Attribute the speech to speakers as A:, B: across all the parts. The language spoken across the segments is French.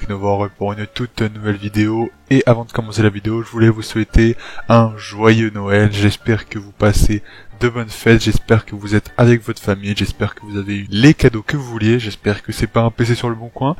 A: Technovore pour une toute nouvelle vidéo. Et avant de commencer la vidéo, je voulais vous souhaiter un joyeux Noël. J'espère que vous passez de bonnes fêtes, j'espère que vous êtes avec votre famille, j'espère que vous avez eu les cadeaux que vous vouliez, j'espère que c'est pas un PC sur le bon coin.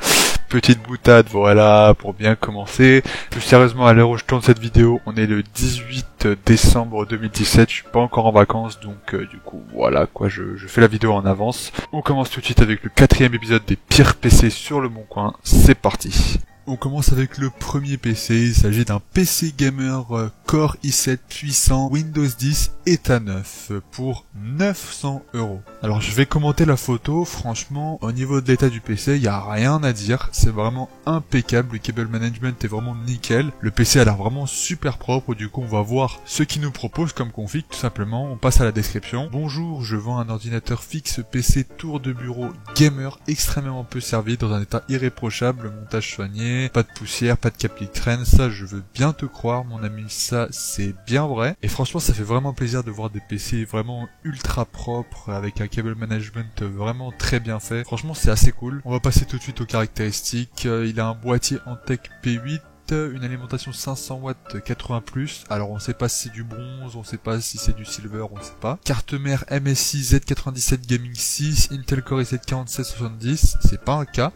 A: Petite boutade, voilà, pour bien commencer. Plus sérieusement, à l'heure où je tourne cette vidéo, on est le 18 décembre 2017, je suis pas encore en vacances, donc du coup, voilà quoi, je fais la vidéo en avance. On commence tout de suite avec le 4e épisode des pires PC sur le bon coin, c'est parti. On commence avec le premier PC, il s'agit d'un PC gamer Core i7 puissant Windows 10 état 9 pour 900 €. Alors je vais commenter la photo, franchement au niveau de l'état du PC il n'y a rien à dire, c'est vraiment impeccable, le cable management est vraiment nickel, le PC a l'air vraiment super propre, du coup on va voir ce qu'il nous propose comme config tout simplement, on passe à la description. Bonjour, je vends un ordinateur fixe PC tour de bureau gamer extrêmement peu servi dans un état irréprochable, montage soigné, pas de poussière, pas de capli traîne, ça je veux bien te croire mon ami, ça c'est bien vrai. Et franchement ça fait vraiment plaisir de voir des PC vraiment ultra propres, avec un cable management vraiment très bien fait. Franchement c'est assez cool. On va passer tout de suite aux caractéristiques. Il a un boîtier Antec P8, une alimentation 500 watts 80+, alors on sait pas si c'est du bronze, on sait pas si c'est du silver, on sait pas. Carte mère MSI Z97 Gaming 6, Intel Core i7 4770, c'est pas un cas.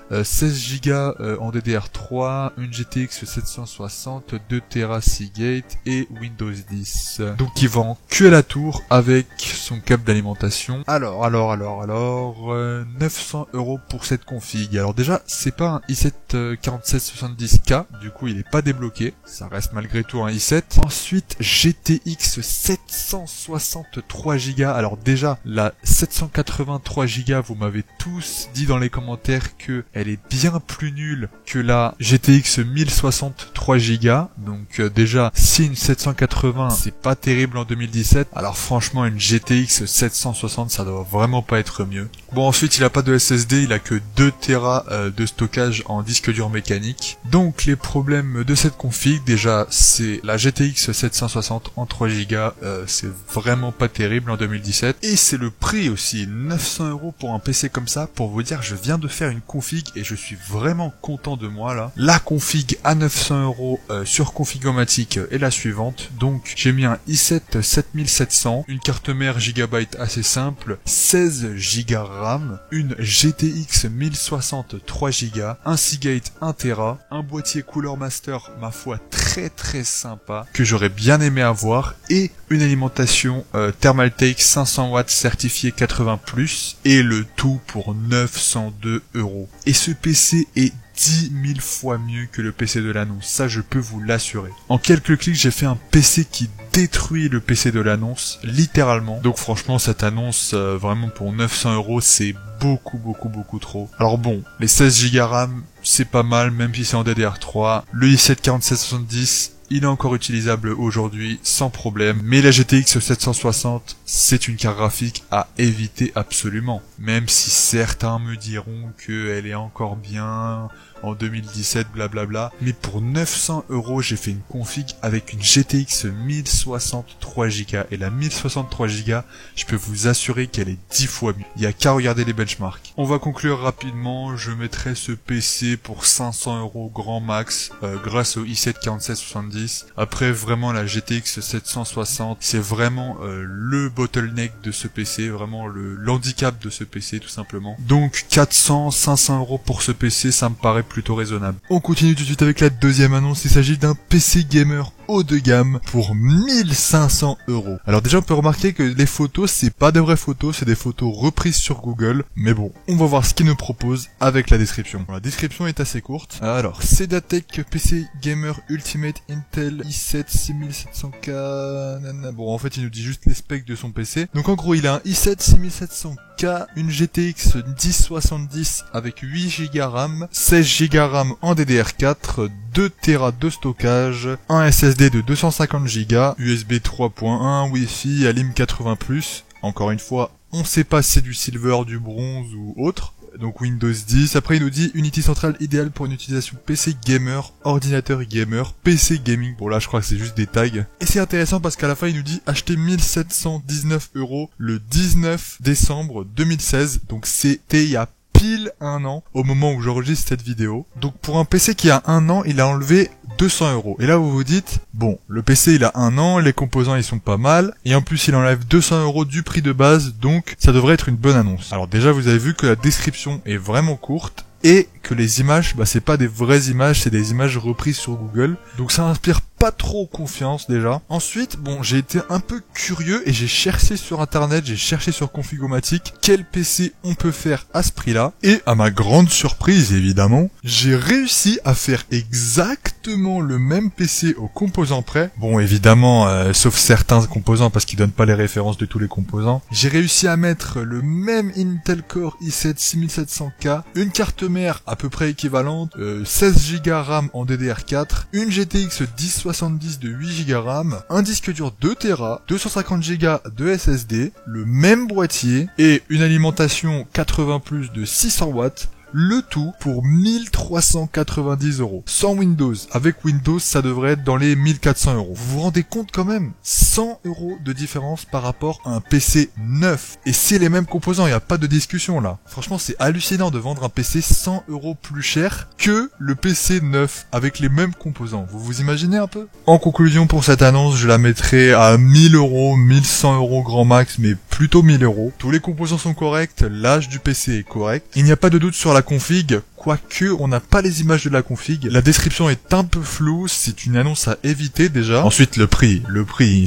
A: 16 Go en DDR3, une GTX 760, 2 Tera Seagate et Windows 10. Donc il vend que la tour avec son câble d'alimentation. Alors 900 € pour cette config. Alors déjà c'est pas un i7 4770K, du coup il est pas débloqué, ça reste malgré tout un i7. Ensuite GTX 763 Go. Alors déjà la 783 Go, vous m'avez tous dit dans les commentaires que elle est bien plus nulle que la GTX 1063 Go. Donc déjà, si une 780 c'est pas terrible en 2017, alors franchement une GTX 760 ça doit vraiment pas être mieux. Bon ensuite il a pas de SSD, il a que 2 Tera de stockage en disque dur mécanique. Donc les problèmes de cette config, déjà c'est la GTX 760 en 3 Go, c'est vraiment pas terrible en 2017. Et c'est le prix aussi, 900 € pour un PC comme ça. Pour vous dire, je viens de faire une config et je suis vraiment content de moi là. La config à 900 € sur Configomatic est la suivante. Donc j'ai mis un i7 7700, une carte mère Gigabyte assez simple, 16 Go RAM, une GTX 1060 3 Go, un Seagate 1 Tera, un boîtier Cooler Master ma foi très sympa que j'aurais bien aimé avoir, et une alimentation Thermaltake 500 watts certifié 80+, et le tout pour 902 €. Et ce PC est 10 000 fois mieux que le PC de l'annonce, ça je peux vous l'assurer. En quelques clics j'ai fait un PC qui détruit le PC de l'annonce, littéralement. Donc franchement cette annonce, vraiment pour 900 € c'est beaucoup trop. Alors bon, les 16 Go RAM c'est pas mal même si c'est en DDR3, le i7 4770 il est encore utilisable aujourd'hui sans problème, mais la GTX 760 c'est une carte graphique à éviter absolument. Même si certains me diront qu'elle est encore bien en 2017 blablabla, mais pour 900 € j'ai fait une config avec une GTX 1063 Go, et la 1063 Go je peux vous assurer qu'elle est 10 fois mieux. Il y a qu'à regarder les benchmarks. On va conclure rapidement, je mettrai ce PC pour 500 € grand max grâce au i7 4770. Après vraiment la GTX 760 c'est vraiment le bottleneck de ce PC, vraiment l'handicap de ce PC tout simplement. Donc 400-500 € pour ce PC ça me paraît plutôt raisonnable. On continue tout de suite avec la deuxième annonce, il s'agit d'un PC gamer haut de gamme pour 1500 €. Alors déjà on peut remarquer que les photos c'est pas de vraies photos, c'est des photos reprises sur Google, mais bon, on va voir ce qu'il nous propose avec la description. La description est assez courte. Alors, Sedatech PC Gamer Ultimate Intel i7 6700K, bon en fait il nous dit juste les specs de son PC. Donc en gros il a un i7 6700K, une GTX 1070 avec 8 Go RAM, 16 Go RAM en DDR4, 2 Tera de stockage, un SSD de 250 Go, USB 3.1, Wi-Fi, Alim 80+. Encore une fois, on sait pas si c'est du silver, du bronze ou autre. Donc Windows 10. Après il nous dit unité centrale idéale pour une utilisation PC gamer, ordinateur gamer, PC gaming. Bon là je crois que c'est juste des tags. Et c'est intéressant parce qu'à la fin il nous dit acheter 1719 € le 19 décembre 2016. Donc c'était il y a pile 1 an au moment où j'enregistre cette vidéo. Donc pour un PC qui a 1 an, il a enlevé 200 €. Et là vous vous dites, bon, le PC il a 1 an, les composants ils sont pas mal, et en plus il enlève 200 € du prix de base, donc ça devrait être une bonne annonce. Alors déjà vous avez vu que la description est vraiment courte, et que les images, c'est pas des vraies images, c'est des images reprises sur Google. Donc ça inspire pas trop confiance déjà. Ensuite, j'ai été un peu curieux et j'ai cherché sur internet, j'ai cherché sur Configomatic quel PC on peut faire à ce prix-là. Et à ma grande surprise évidemment, j'ai réussi à faire exactement le même PC aux composants près. Bon évidemment, sauf certains composants parce qu'ils donnent pas les références de tous les composants. J'ai réussi à mettre le même Intel Core i7 6700K, une carte mère à peu près équivalente, 16 Go RAM en DDR4, une GTX 1070 de 8 Go RAM, un disque dur 2 Tera, 250 Go de SSD, le même boîtier et une alimentation 80+ de 600 watts. Le tout pour 1390 €. Sans Windows. Avec Windows, ça devrait être dans les 1400 €. Vous vous rendez compte quand même? 100 € de différence par rapport à un PC neuf. Et c'est les mêmes composants, il n'y a pas de discussion là. Franchement, c'est hallucinant de vendre un PC 100 € plus cher que le PC neuf avec les mêmes composants. Vous vous imaginez un peu? En conclusion, pour cette annonce, je la mettrai à 1000 €, 1100 € grand max, mais plutôt 1000 €. Tous les composants sont corrects, l'âge du PC est correct. Il n'y a pas de doute sur la config, quoique on n'a pas les images de la config. La description est un peu floue, c'est une annonce à éviter déjà. Ensuite le prix,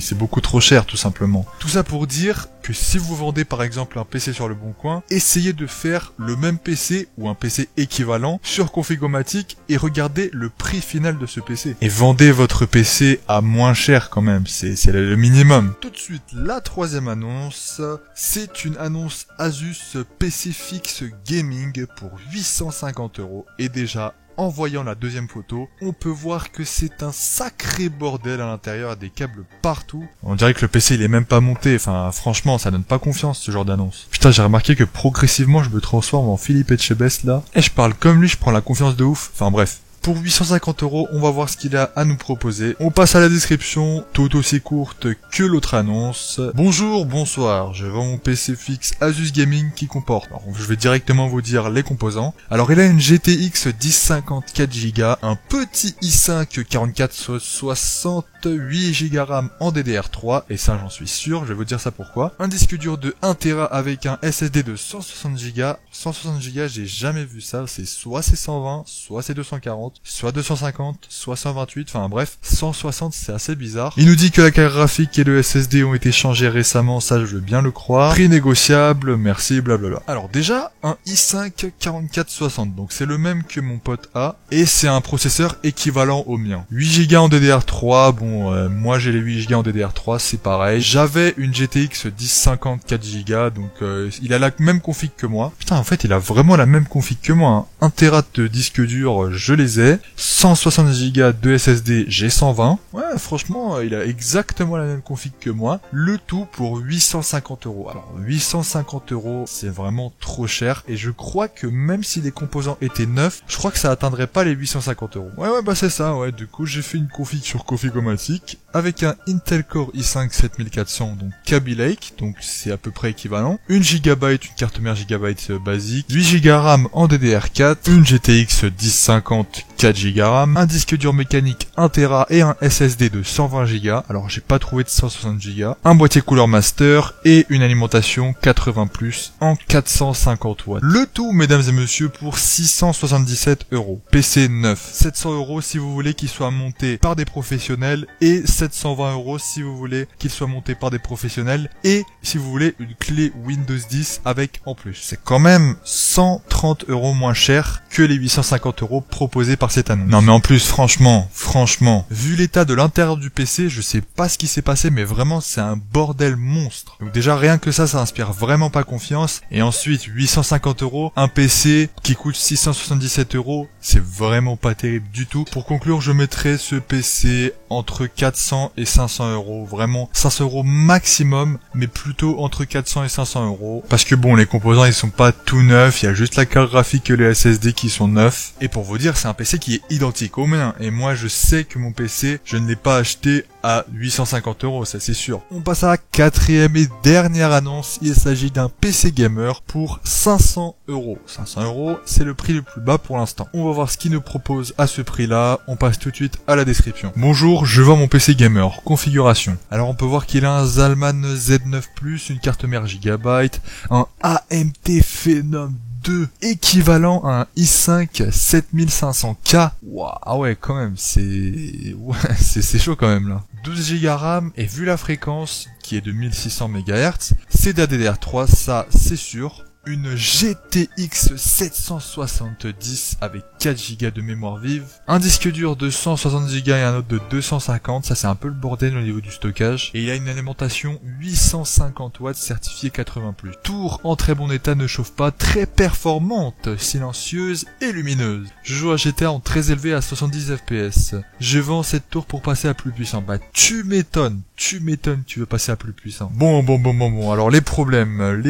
A: c'est beaucoup trop cher tout simplement. Tout ça pour dire que si vous vendez par exemple un PC sur le bon coin, essayez de faire le même PC ou un PC équivalent sur Configomatic et regardez le prix final de ce PC. Et vendez votre PC à moins cher quand même, c'est le minimum. Tout de suite, la troisième annonce, c'est une annonce Asus PC fixe gaming pour 850 €. Et déjà, en voyant la deuxième photo, on peut voir que c'est un sacré bordel à l'intérieur, des câbles partout. On dirait que le PC il est même pas monté, franchement ça donne pas confiance ce genre d'annonce. Putain, j'ai remarqué que progressivement je me transforme en Philippe Etchebest là, et je parle comme lui, je prends la confiance de ouf, bref. Pour 850 €, on va voir ce qu'il a à nous proposer. On passe à la description, tout aussi courte que l'autre annonce. Bonjour, bonsoir, je vends mon PC fixe Asus Gaming qui comporte. Alors, je vais directement vous dire les composants. Alors, il a une GTX 1050 4 Go, un petit i5 4468 Go RAM en DDR3, et ça j'en suis sûr, je vais vous dire ça pourquoi. Un disque dur de 1 Tera avec un SSD de 160 Go. 160 Go, j'ai jamais vu ça, c'est 120, soit c'est 240. Soit 250, soit 128, bref, 160 c'est assez bizarre. Il nous dit que la carte graphique et le SSD ont été changés récemment, ça je veux bien le croire. Prix négociable, merci, blablabla. Alors déjà, un i5 4460, donc c'est le même que mon pote a, et c'est un processeur équivalent au mien. 8 Go en DDR3, moi j'ai les 8 Go en DDR3, c'est pareil. J'avais une GTX 1050 4 Go, donc il a la même config que moi. Putain, en fait il a vraiment la même config que moi, 1 Tera de disque dur, je les ai. 160 Go de SSD, j'ai 120. Ouais, franchement, il a exactement la même config que moi. Le tout pour 850 €. Alors, 850 €, c'est vraiment trop cher. Et je crois que même si les composants étaient neufs, je crois que ça atteindrait pas les 850 €. Ouais, c'est ça, ouais. Du coup, j'ai fait une config sur Configomatic avec un Intel Core i5 7400, donc Kaby Lake, donc c'est à peu près équivalent. 1 GB, une carte mère gigabyte basique. 8 Go RAM en DDR4. Une GTX 1050 4 Go RAM, un disque dur mécanique 1 Tera et un SSD de 120 Go. Alors j'ai pas trouvé de 160 Go. Un boîtier couleur master et une alimentation 80+ en 450 watts. Le tout, mesdames et messieurs, pour 677 €. PC neuf. 700 € si vous voulez qu'il soit monté par des professionnels et 720 € si vous voulez qu'il soit monté par des professionnels et si vous voulez une clé Windows 10 avec en plus. C'est quand même 130 € moins cher que les 850 € proposés par cette annonce. Non mais en plus, franchement, vu l'état de l'intérieur du PC, je sais pas ce qui s'est passé, mais vraiment c'est un bordel monstre. Donc déjà rien que ça inspire vraiment pas confiance. Et ensuite 850 €, un PC qui coûte 677 €, c'est vraiment pas terrible du tout. Pour conclure, je mettrai ce PC entre 400 et 500 €, vraiment 500 € maximum, mais plutôt entre 400 et 500 €. Parce que bon, les composants ils sont pas tout neufs, il y a juste la carte graphique et les SSD qui sont neufs. Et pour vous dire, c'est un PC qui est identique au mien. Et moi, je sais que mon PC, je ne l'ai pas acheté à 850 €, ça c'est sûr. On passe à la quatrième et dernière annonce. Il s'agit d'un PC gamer pour 500 €. 500 €, c'est le prix le plus bas pour l'instant. On va voir ce qu'il nous propose à ce prix-là. On passe tout de suite à la description. Bonjour, je vends mon PC gamer. Configuration. Alors on peut voir qu'il a un Zalman Z9+, une carte mère GB, un AMD Phenom 2 équivalent à un i5 7500K. Waouh, ah ouais, quand même, c'est chaud quand même là. 12 Go RAM et vu la fréquence qui est de 1600 MHz, c'est DDR3, ça c'est sûr. Une GTX 770 avec 4 Go de mémoire vive, un disque dur de 160 Go et un autre de 250, ça c'est un peu le bordel au niveau du stockage, et il a une alimentation 850 watts certifiée 80+. Tour en très bon état, ne chauffe pas, très performante, silencieuse et lumineuse. Je joue à GTA en très élevé à 70 FPS. Je vends cette tour pour passer à plus puissant. Bah tu m'étonnes, tu veux passer à plus puissant. Bon, alors les problèmes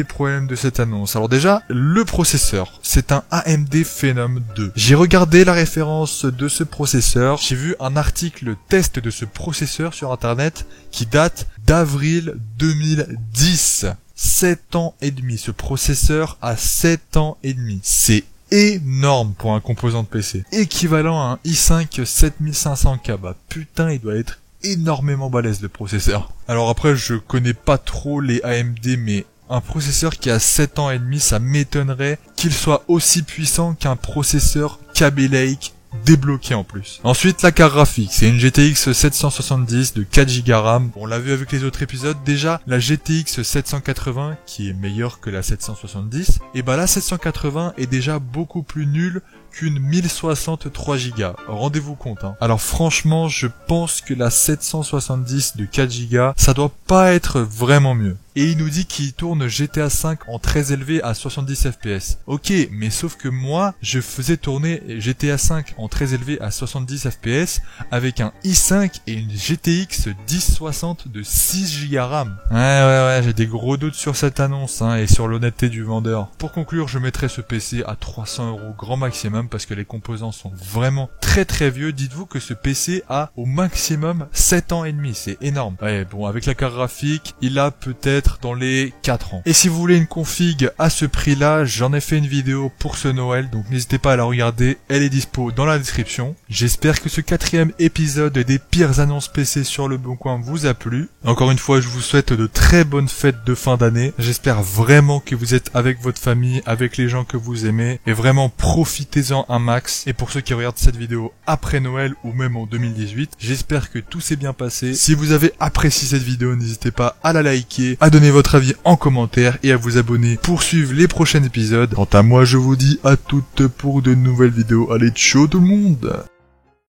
A: de cette annonce. Alors déjà, le processeur, c'est un AMD Phenom 2. J'ai regardé la référence de ce processeur, j'ai vu un article test de ce processeur sur internet qui date d'avril 2010. 7 ans et demi, ce processeur a 7 ans et demi. C'est énorme pour un composant de PC. Équivalent à un i5 7500K, bah putain, il doit être énormément balèze le processeur. Alors après, je connais pas trop les AMD, mais un processeur qui a 7 ans et demi, ça m'étonnerait qu'il soit aussi puissant qu'un processeur Kaby Lake débloqué en plus. Ensuite, la carte graphique, c'est une GTX 770 de 4 Go RAM. On l'a vu avec les autres épisodes, déjà, la GTX 780, qui est meilleure que la 770, et bah la 780 est déjà beaucoup plus nulle qu'une 1063 Go. Rendez-vous compte, hein. Alors franchement, je pense que la 770 de 4 Go, ça doit pas être vraiment mieux. Et il nous dit qu'il tourne GTA 5 en très élevé à 70 FPS. Ok, mais sauf que moi, je faisais tourner GTA 5 en très élevé à 70 FPS avec un i5 et une GTX 1060 de 6 Go RAM. Ouais, j'ai des gros doutes sur cette annonce, hein, et sur l'honnêteté du vendeur. Pour conclure, je mettrai ce PC à 300 € grand maximum parce que les composants sont vraiment très vieux. Dites-vous que ce PC a au maximum 7 ans et demi, c'est énorme. Ouais, bon, avec la carte graphique, il a peut-être dans les 4 ans. Et si vous voulez une config à ce prix-là, j'en ai fait une vidéo pour ce Noël, donc n'hésitez pas à la regarder, elle est dispo dans la description. J'espère que ce 4e épisode des pires annonces PC sur le Bon Coin vous a plu. Encore une fois, je vous souhaite de très bonnes fêtes de fin d'année. J'espère vraiment que vous êtes avec votre famille, avec les gens que vous aimez, et vraiment profitez-en un max. Et pour ceux qui regardent cette vidéo après Noël ou même en 2018, j'espère que tout s'est bien passé. Si vous avez apprécié cette vidéo, n'hésitez pas à la liker, à donner votre avis en commentaire et à vous abonner pour suivre les prochains épisodes. Quant à moi, je vous dis à toutes pour de nouvelles vidéos. Allez, ciao tout le monde!